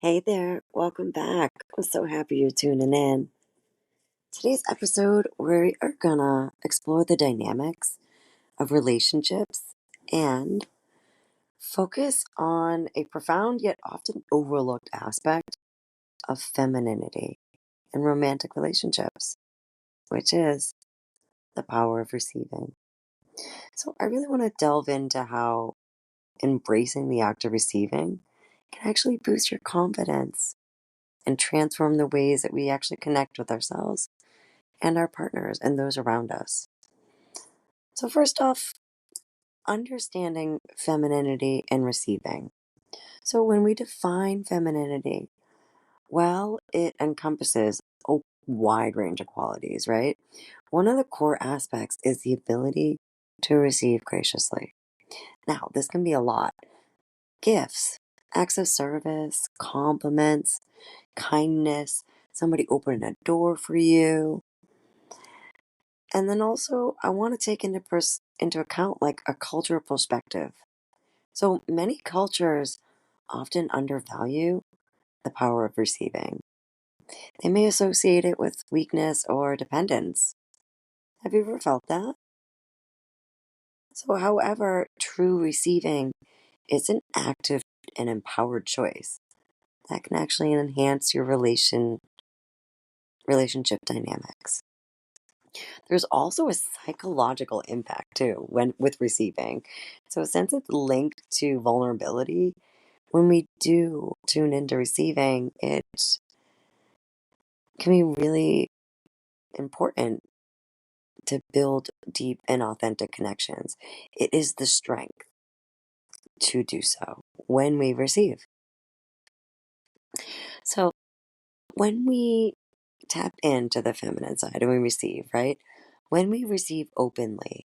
Hey there, welcome back. I'm so happy you're tuning in. Today's episode, we are gonna explore the dynamics of relationships and focus on a profound yet often overlooked aspect of femininity in romantic relationships, which is the power of receiving. So, I really want to delve into how embracing the act of receiving can actually boost your confidence and transform the ways that we actually connect with ourselves and our partners and those around us. So, first off, understanding femininity and receiving. So, when we define femininity, well, it encompasses a wide range of qualities, right? One of the core aspects is the ability to receive graciously. Now, this can be a lot: gifts, acts of service, compliments, kindness, somebody opening a door for you. And then also, I want to take into account like a cultural perspective. So many cultures often undervalue the power of receiving. They may associate it with weakness or dependence. Have you ever felt that? So, however, true receiving is an active and empowered choice that can actually enhance your relationship dynamics. There's also a psychological impact too when with receiving. So since it's linked to vulnerability, when we do tune into receiving, it can be really important to build deep and authentic connections. It is the strength to do so when we receive. So when we tap into the feminine side and we receive, right? When we receive openly,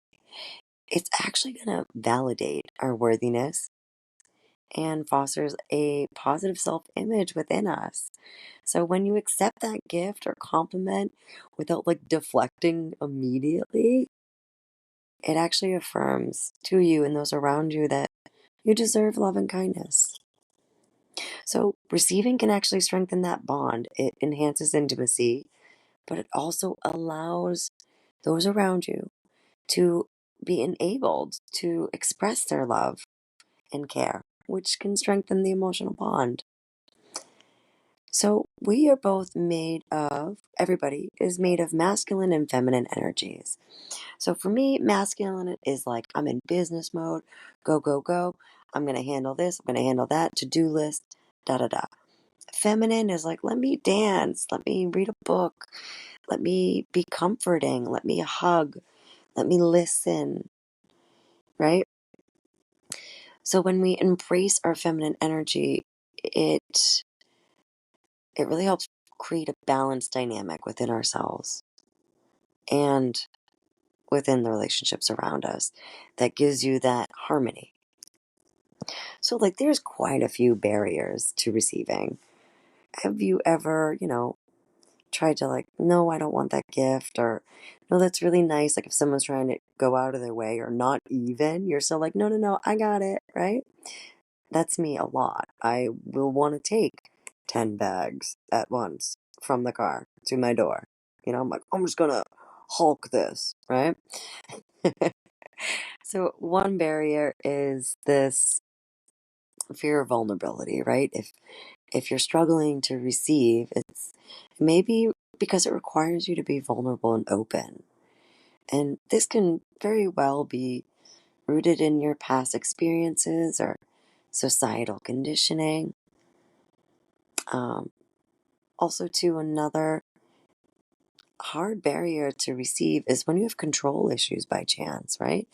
it's actually going to validate our worthiness and fosters a positive self image within us. So when you accept that gift or compliment without like deflecting immediately, it actually affirms to you and those around you that you deserve love and kindness. So receiving can actually strengthen that bond. It enhances intimacy, but it also allows those around you to be enabled to express their love and care, which can strengthen the emotional bond. So we are both everybody is made of masculine and feminine energies. So for me, masculine is like I'm in business mode, go, go, go. I'm going to handle this, I'm going to handle that, to do list, da, da, da. Feminine is like, let me dance, let me read a book, let me be comforting, let me hug, let me listen, right? So when we embrace our feminine energy, it it really helps create a balanced dynamic within ourselves and within the relationships around us that gives you that harmony. So, like, there's quite a few barriers to receiving. Have you ever, tried to, like, no, I don't want that gift, or no, that's really nice? Like, if someone's trying to go out of their way or not even, you're still like, no, no, no, I got it, right? That's me a lot. I will want to take 10 bags at once from the car to my door. I'm like, I'm just gonna Hulk this, right? So one barrier is this fear of vulnerability, right? If you're struggling to receive, it's maybe because it requires you to be vulnerable and open. And this can very well be rooted in your past experiences or societal conditioning. Um, Also, too, another hard barrier to receive is when you have control issues by chance, right?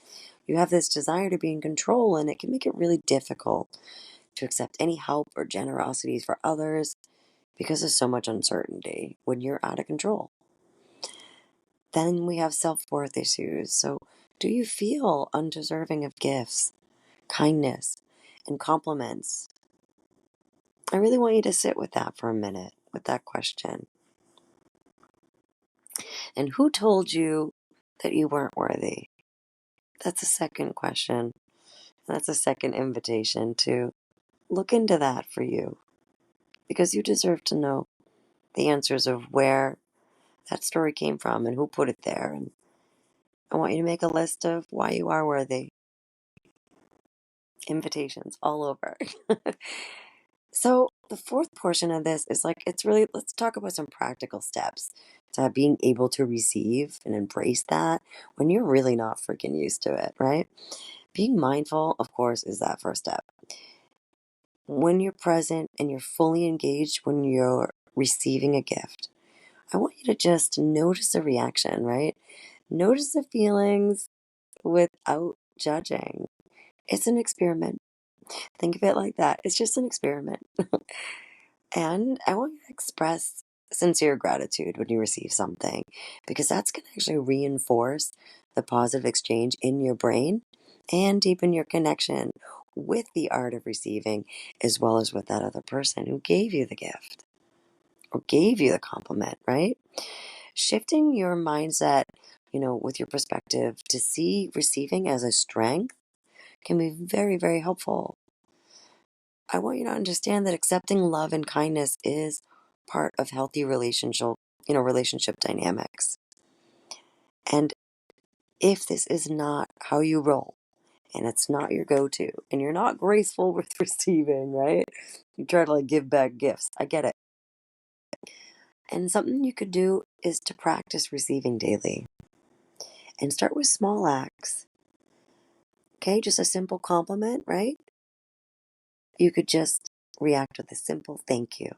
You have this desire to be in control, and it can make it really difficult to accept any help or generosities for others because of so much uncertainty when you're out of control. Then we have self worth issues. So, do you feel undeserving of gifts, kindness, and compliments? I really want you to sit with that for a minute, with that question. And who told you that you weren't worthy? That's a second question. That's a second invitation to look into that for you. because you deserve to know the answers of where that story came from and who put it there. And I want you to make a list of why you are worthy. Invitations all over. So, the fourth portion of this is like, it's really, let's talk about some practical steps to being able to receive and embrace that when you're really not freaking used to it, right? Being mindful, of course, is that first step. When you're present and you're fully engaged when you're receiving a gift, I want you to just notice the reaction, right? Notice the feelings without judging. It's an experiment. Think of it like that. It's just an experiment. And I want you to express sincere gratitude when you receive something, because that's going to actually reinforce the positive exchange in your brain and deepen your connection with the art of receiving, as well as with that other person who gave you the gift or gave you the compliment, right? Shifting your mindset, with your perspective to see receiving as a strength can be very, very helpful. I want you to understand that accepting love and kindness is part of healthy relationship dynamics. And if this is not how you roll, and it's not your go-to, and you're not graceful with receiving, right? You try to like give back gifts. I get it. And something you could do is to practice receiving daily and start with small acts. Okay, just a simple compliment, right? You could just react with a simple thank you.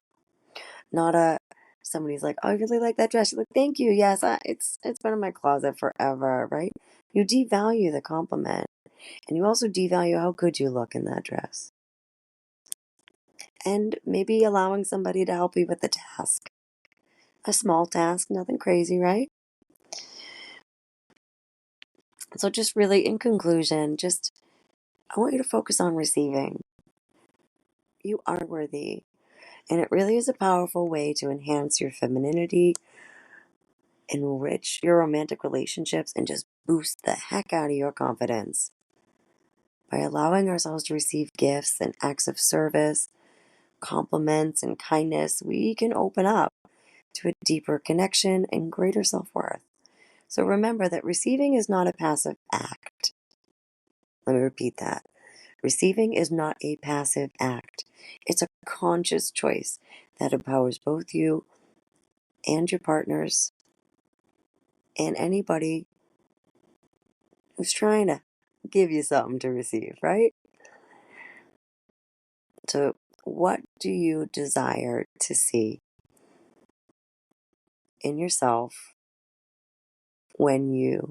Not a somebody's like, "Oh, I really like that dress." You're like, "Thank you. Yes, it's been in my closet forever," right? You devalue the compliment, and you also devalue how good you look in that dress. And maybe allowing somebody to help you with the task. A small task, nothing crazy, right? So just really in conclusion, just I want you to focus on receiving. You are worthy. And it really is a powerful way to enhance your femininity, enrich your romantic relationships, and just boost the heck out of your confidence. By allowing ourselves to receive gifts and acts of service, compliments, and kindness, we can open up to a deeper connection and greater self worth. So remember that receiving is not a passive act. Let me repeat that. Receiving is not a passive act, it's a conscious choice that empowers both you and your partners and anybody who's trying to give you something to receive, right? So, what do you desire to see in yourself when you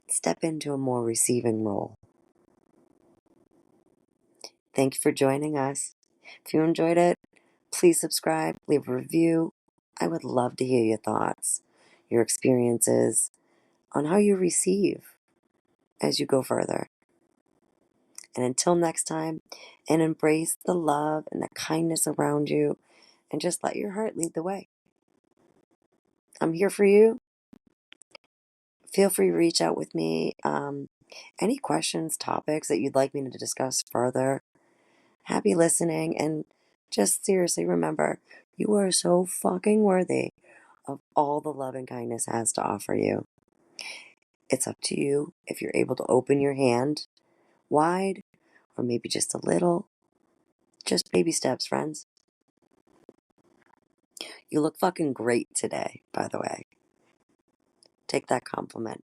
step into a more receiving role? Thank you for joining us. If you enjoyed it, please subscribe, leave a review. I would love to hear your thoughts, your experiences on how you receive as you go further. And until next time, and embrace the love and the kindness around you, and just let your heart lead the way. I'm here for you. Feel free to reach out with me. Any questions, topics that you'd like me to discuss further, happy listening. And just seriously remember, you are so fucking worthy of all the love and kindness has to offer you. It's up to you if you're able to open your hand wide or maybe just a little. Just baby steps, friends. You look fucking great today, by the way. Take that compliment.